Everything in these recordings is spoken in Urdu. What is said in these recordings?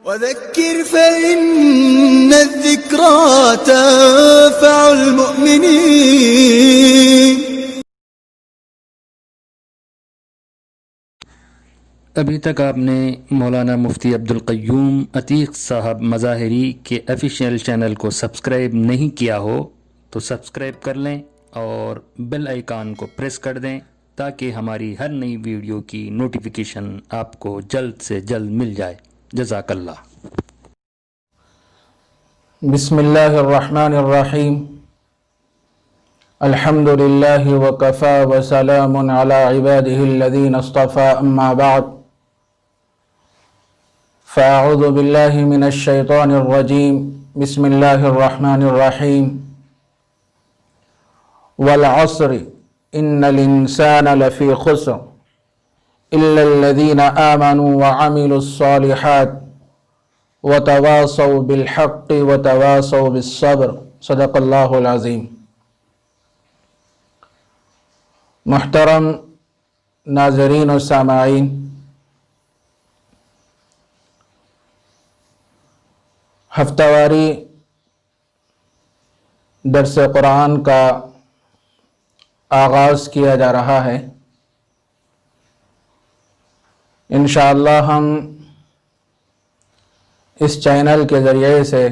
وذكر فإن الذكرى تنفع المؤمنين۔ ابھی تک آپ نے مولانا مفتی عبدالقیوم عتیق صاحب مظاہری کے آفیشیل چینل کو سبسکرائب نہیں کیا ہو تو سبسکرائب کر لیں اور بیل آئیکن کو پریس کر دیں تاکہ ہماری ہر نئی ویڈیو کی نوٹیفیکیشن آپ کو جلد سے جلد مل جائے۔ جزاک اللہ۔ بسم اللہ الرحمن الرحیم۔ الحمد للہ وکفى وسلام علی عباده الذین اصطفى، اما بعد فاعوذ باللہ من الشیطان الرجیم۔ بسم اللہ الرحمن الرحیم۔ والعصر ان الانسان لفی خسر الا الذین آمنوا وعملوا الصالحات وتواصوا بالحق وتواصوا بالصبر، صدق اللہ العظیم۔ محترم ناظرین و سامعین، ہفتہ واری درس قرآن کا آغاز کیا جا رہا ہے۔ انشاءاللہ ہم اس چینل کے ذریعے سے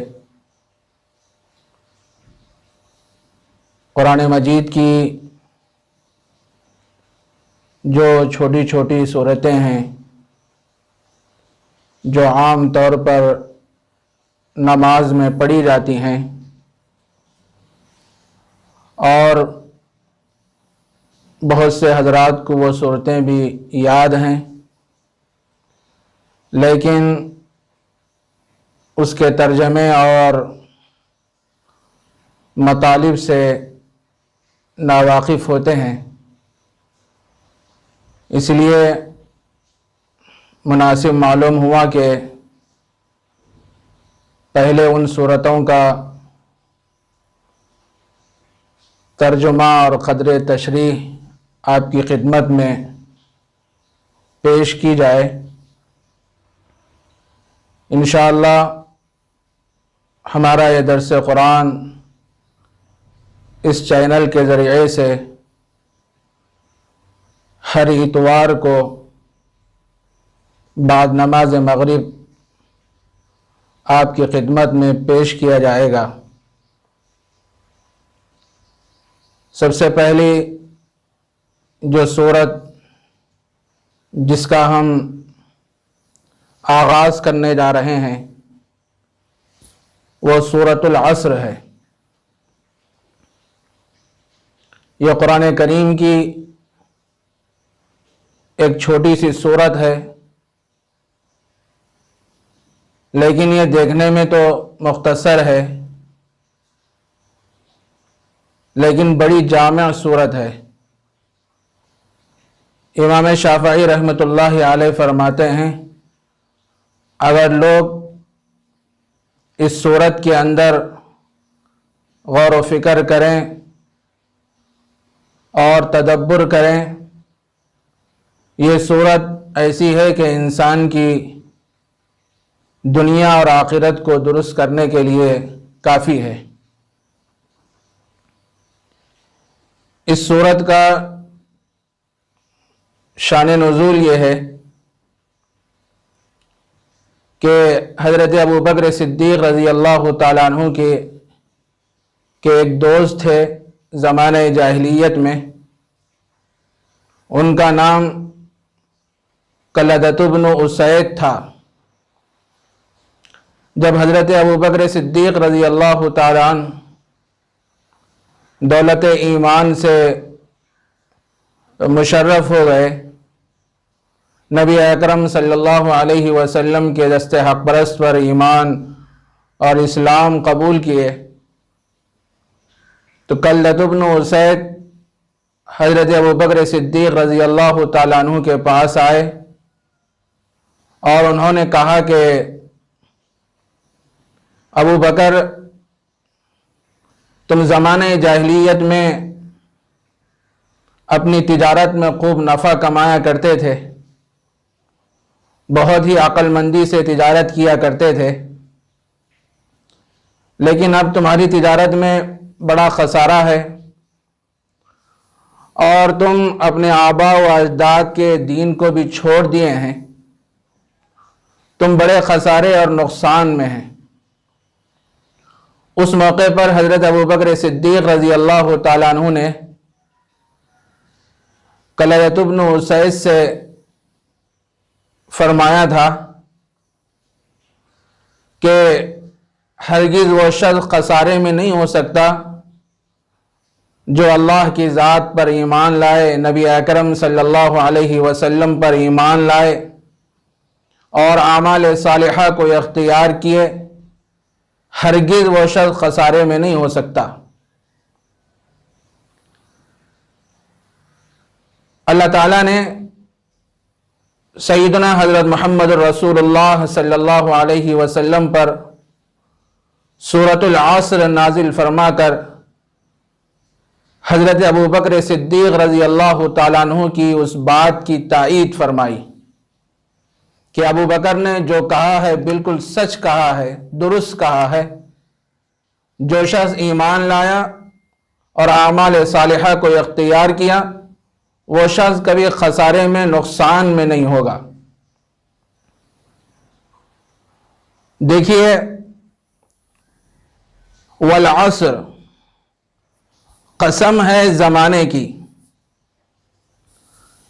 قرآن مجید کی جو چھوٹی چھوٹی صورتیں ہیں جو عام طور پر نماز میں پڑھی جاتی ہیں اور بہت سے حضرات کو وہ صورتیں بھی یاد ہیں، لیکن اس کے ترجمے اور مطالب سے ناواقف ہوتے ہیں، اس لیے مناسب معلوم ہوا کہ پہلے ان صورتوں کا ترجمہ اور قدر تشریح آپ کی خدمت میں پیش کی جائے۔ انشاءاللہ ہمارا یہ درس قرآن اس چینل کے ذریعے سے ہر اتوار کو بعد نماز مغرب آپ کی خدمت میں پیش کیا جائے گا۔ سب سے پہلی جو سورت جس کا ہم آغاز کرنے جا رہے ہیں وہ سورۃ العصر ہے۔ یہ قرآن کریم کی ایک چھوٹی سی سورت ہے، لیکن یہ دیکھنے میں تو مختصر ہے، لیکن بڑی جامع سورت ہے۔ امام شافعی رحمۃ اللہ علیہ فرماتے ہیں اگر لوگ اس سورت کے اندر غور و فکر کریں اور تدبر کریں، یہ سورت ایسی ہے کہ انسان کی دنیا اور آخرت کو درست کرنے کے لیے کافی ہے۔ اس سورت کا شان نزول یہ ہے کہ حضرت ابوبکر صدیق رضی اللہ تعالیٰ عنہ کے ایک دوست تھے زمانہ جاہلیت میں، ان کا نام کلدۃ بن اسید تھا۔ جب حضرت ابوبکر صدیق رضی اللہ تعالیٰ عنہ دولت ایمان سے مشرف ہو گئے، نبی اکرم صلی اللہ علیہ وسلم کے دست حق پرست پر ایمان اور اسلام قبول کیے، تو کلدۃ بن اسید حضرت ابوبکر صدیق رضی اللہ تعالیٰ عنہ کے پاس آئے اور انہوں نے کہا کہ ابو بکر، تم زمانہ جاہلیت میں اپنی تجارت میں خوب نفع کمایا کرتے تھے، بہت ہی عقل مندی سے تجارت کیا کرتے تھے، لیکن اب تمہاری تجارت میں بڑا خسارہ ہے اور تم اپنے آباء و اجداد کے دین کو بھی چھوڑ دیے ہیں، تم بڑے خسارے اور نقصان میں ہیں۔ اس موقع پر حضرت ابوبکر صدیق رضی اللہ تعالیٰ عنہ نے کلیۃ بن اسید سے فرمایا تھا کہ ہرگز وہ شخص خسارے میں نہیں ہو سکتا جو اللہ کی ذات پر ایمان لائے، نبی اکرم صلی اللہ علیہ وسلم پر ایمان لائے اور اعمال صالحہ کو اختیار کیے، ہرگز وہ شخص خسارے میں نہیں ہو سکتا۔ اللہ تعالیٰ نے سیدنا حضرت محمد رسول اللہ صلی اللہ علیہ وسلم پر سورۃ العصر نازل فرما کر حضرت ابوبکر صدیق رضی اللہ تعالیٰ عنہ کی اس بات کی تائید فرمائی کہ ابو بکر نے جو کہا ہے بالکل سچ کہا ہے، درست کہا ہے۔ جو شخص ایمان لایا اور اعمال صالحہ کو اختیار کیا، وہ شخص کبھی خسارے میں، نقصان میں نہیں ہوگا۔ دیکھیے، والعصر، قسم ہے زمانے کی۔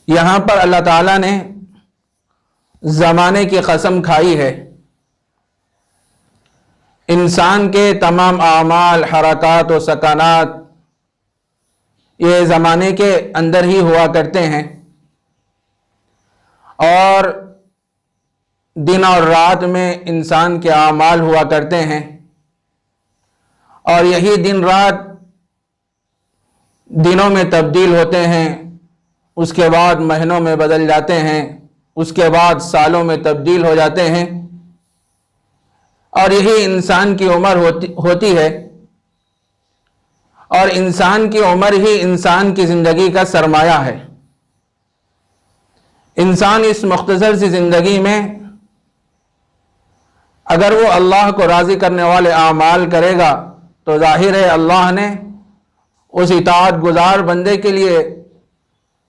یہاں پر اللہ تعالیٰ نے زمانے کی قسم کھائی ہے۔ انسان کے تمام اعمال، حرکات و سکنات یہ زمانے کے اندر ہی ہوا کرتے ہیں، اور دن اور رات میں انسان کے اعمال ہوا کرتے ہیں، اور یہی دن رات دنوں میں تبدیل ہوتے ہیں، اس کے بعد مہینوں میں بدل جاتے ہیں، اس کے بعد سالوں میں تبدیل ہو جاتے ہیں، اور یہی انسان کی عمر ہوتی ہے، اور انسان کی عمر ہی انسان کی زندگی کا سرمایہ ہے۔ انسان اس مختصر سی زندگی میں اگر وہ اللہ کو راضی کرنے والے اعمال کرے گا تو ظاہر ہے اللہ نے اس اطاعت گزار بندے کے لیے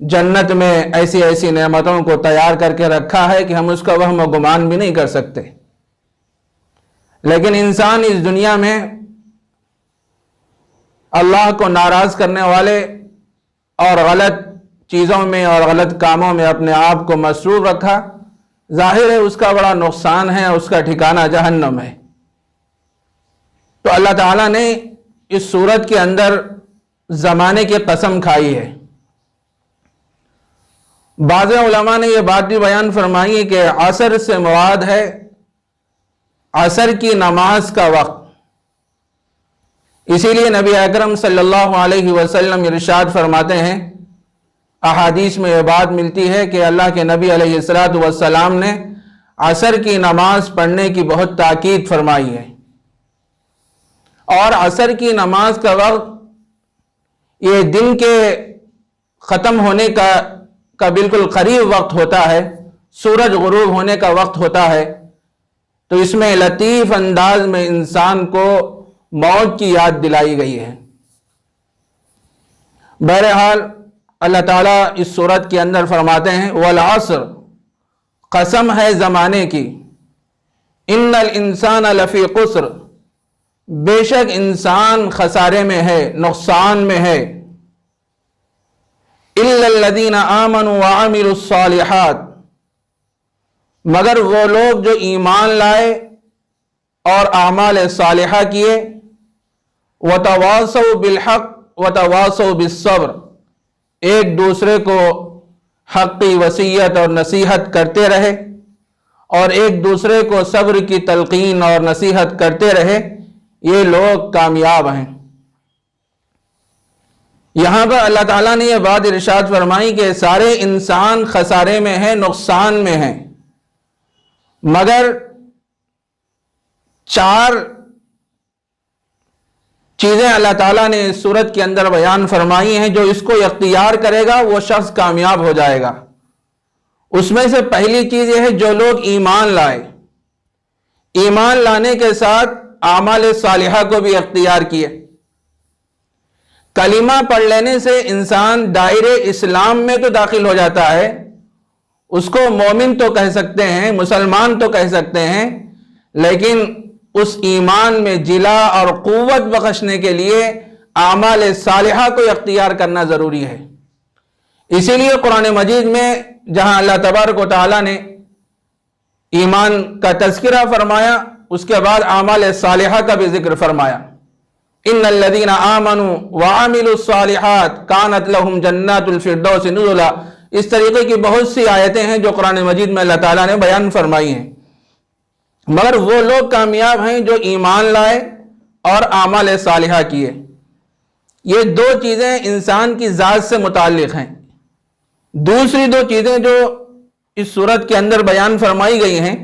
جنت میں ایسی ایسی نعمتوں کو تیار کر کے رکھا ہے کہ ہم اس کا وہم و گمان بھی نہیں کر سکتے۔ لیکن انسان اس دنیا میں اللہ کو ناراض کرنے والے اور غلط چیزوں میں اور غلط کاموں میں اپنے آپ کو مصروف رکھا، ظاہر ہے اس کا بڑا نقصان ہے، اس کا ٹھکانہ جہنم ہے۔ تو اللہ تعالیٰ نے اس سورت کے اندر زمانے کی قسم کھائی ہے۔ بعض علماء نے یہ بات بھی بیان فرمائی کہ عصر سے مراد ہے عصر کی نماز کا وقت۔ اسی لیے نبی اکرم صلی اللہ علیہ وسلم ارشاد فرماتے ہیں، احادیث میں یہ بات ملتی ہے کہ اللہ کے نبی علیہ السلام نے عصر کی نماز پڑھنے کی بہت تاکید فرمائی ہے، اور عصر کی نماز کا وقت یہ دن کے ختم ہونے کا بالکل قریب وقت ہوتا ہے، سورج غروب ہونے کا وقت ہوتا ہے، تو اس میں لطیف انداز میں انسان کو موت کی یاد دلائی گئی ہے۔ بہرحال اللہ تعالیٰ اس سورت کے اندر فرماتے ہیں، والعصر، قسم ہے زمانے کی، ان الانسان لفی خسر، بے شک انسان خسارے میں ہے، نقصان میں ہے، الا الذین آمنوا وعملوا الصالحات، مگر وہ لوگ جو ایمان لائے اور اعمال صالحہ کیے، وتواصوا بالحق وتواصوا بالصبر، ایک دوسرے کو حق کی وصیت اور نصیحت کرتے رہے اور ایک دوسرے کو صبر کی تلقین اور نصیحت کرتے رہے، یہ لوگ کامیاب ہیں۔ یہاں پر اللہ تعالیٰ نے یہ بات ارشاد فرمائی کہ سارے انسان خسارے میں ہیں، نقصان میں ہیں، مگر 4 چیزیں اللہ تعالیٰ نے اس سورت کے اندر بیان فرمائی ہیں، جو اس کو اختیار کرے گا وہ شخص کامیاب ہو جائے گا۔ اس میں سے پہلی چیز یہ ہے جو لوگ ایمان لائے، ایمان لانے کے ساتھ اعمال صالحہ کو بھی اختیار کیے۔ کلمہ پڑھ لینے سے انسان دائرے اسلام میں تو داخل ہو جاتا ہے، اس کو مومن تو کہہ سکتے ہیں، مسلمان تو کہہ سکتے ہیں، لیکن اس ایمان میں جلا اور قوت بخشنے کے لیے اعمال صالحہ کو اختیار کرنا ضروری ہے۔ اسی لیے قرآن مجید میں جہاں اللہ تبارک و تعالیٰ نے ایمان کا تذکرہ فرمایا، اس کے بعد اعمال صالحہ کا بھی ذکر فرمایا۔ ان الذین آمنوا وعملوا الصالحات کانت لہم جنات الفردوس نزلا، اس طریقے کی بہت سی آیتیں ہیں جو قرآن مجید میں اللہ تعالیٰ نے بیان فرمائی ہیں۔ مگر وہ لوگ کامیاب ہیں جو ایمان لائے اور اعمال صالحہ کیے۔ یہ دو چیزیں انسان کی ذات سے متعلق ہیں۔ دوسری دو چیزیں جو اس صورت کے اندر بیان فرمائی گئی ہیں،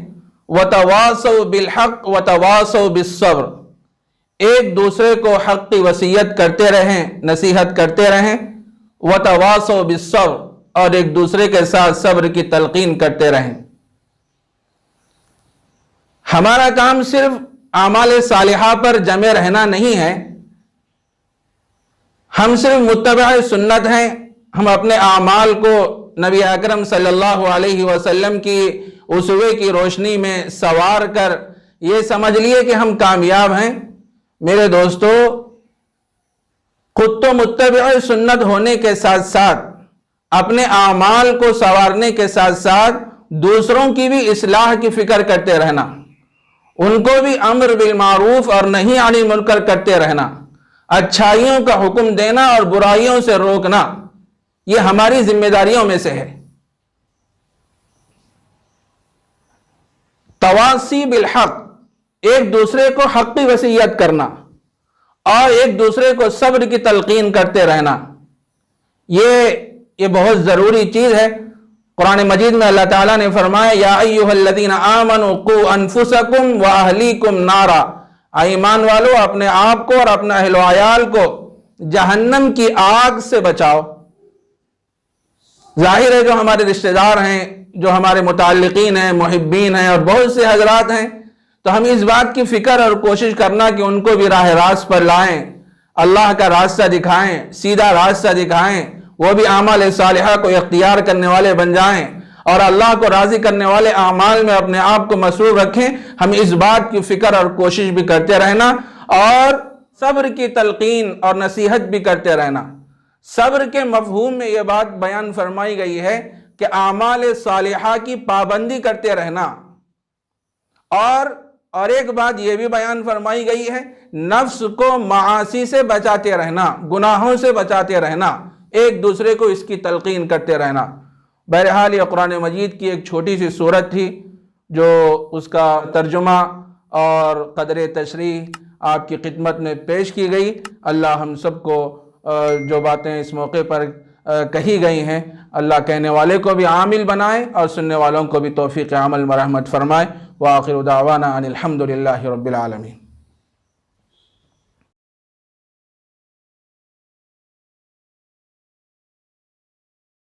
وَتَوَاصَوْا بِالْحَقِّ وَتَوَاصَوْا بِالصَّبْرِ، ایک دوسرے کو حق کی وصیت کرتے رہیں، نصیحت کرتے رہیں، وَتَوَاصَوْا بِالصَّبْرِ، اور ایک دوسرے کے ساتھ صبر کی تلقین کرتے رہیں۔ ہمارا کام صرف اعمال صالحہ پر جمے رہنا نہیں ہے، ہم صرف متبع سنت ہیں، ہم اپنے اعمال کو نبی اکرم صلی اللہ علیہ وسلم کی اسوے کی روشنی میں سنوار کر یہ سمجھ لیے کہ ہم کامیاب ہیں۔ میرے دوستو، خود تو متبع سنت ہونے کے ساتھ ساتھ اپنے اعمال کو سنوارنے کے ساتھ ساتھ دوسروں کی بھی اصلاح کی فکر کرتے رہنا، ان کو بھی امر بالمعروف اور نہی عن المنکر کرتے رہنا، اچھائیوں کا حکم دینا اور برائیوں سے روکنا، یہ ہماری ذمہ داریوں میں سے ہے۔ تواصی بالحق، ایک دوسرے کو حق کی وصیت کرنا اور ایک دوسرے کو صبر کی تلقین کرتے رہنا، یہ بہت ضروری چیز ہے۔ قرآن مجید میں اللہ تعالیٰ نے فرمایا، یا ایھا الذین آمنوا قوا انفسکم واہلیکم نارا، ایمان والو اپنے آپ کو اور اپنے اہل و عیال کو جہنم کی آگ سے بچاؤ۔ ظاہر ہے جو ہمارے رشتہ دار ہیں، جو ہمارے متعلقین ہیں، محبین ہیں اور بہت سے حضرات ہیں، تو ہم اس بات کی فکر اور کوشش کرنا کہ ان کو بھی راہ راست پر لائیں، اللہ کا راستہ دکھائیں، سیدھا راستہ دکھائیں، وہ بھی اعمال صالحہ کو اختیار کرنے والے بن جائیں اور اللہ کو راضی کرنے والے اعمال میں اپنے آپ کو مصروف رکھیں۔ ہم اس بات کی فکر اور کوشش بھی کرتے رہنا اور صبر کی تلقین اور نصیحت بھی کرتے رہنا۔ صبر کے مفہوم میں یہ بات بیان فرمائی گئی ہے کہ اعمال صالحہ کی پابندی کرتے رہنا، اور ایک بات یہ بھی بیان فرمائی گئی ہے، نفس کو معاصی سے بچاتے رہنا، گناہوں سے بچاتے رہنا، ایک دوسرے کو اس کی تلقین کرتے رہنا۔ بہرحال یہ قرآن مجید کی ایک چھوٹی سی سورت تھی جو اس کا ترجمہ اور قدر تشریح آپ کی خدمت میں پیش کی گئی۔ اللہ ہم سب کو جو باتیں اس موقع پر کہی گئی ہیں، اللہ کہنے والے کو بھی عامل بنائے اور سننے والوں کو بھی توفیق عمل مرحمت فرمائے۔ وآخر دعوانا ان الحمد للہ رب العالمین۔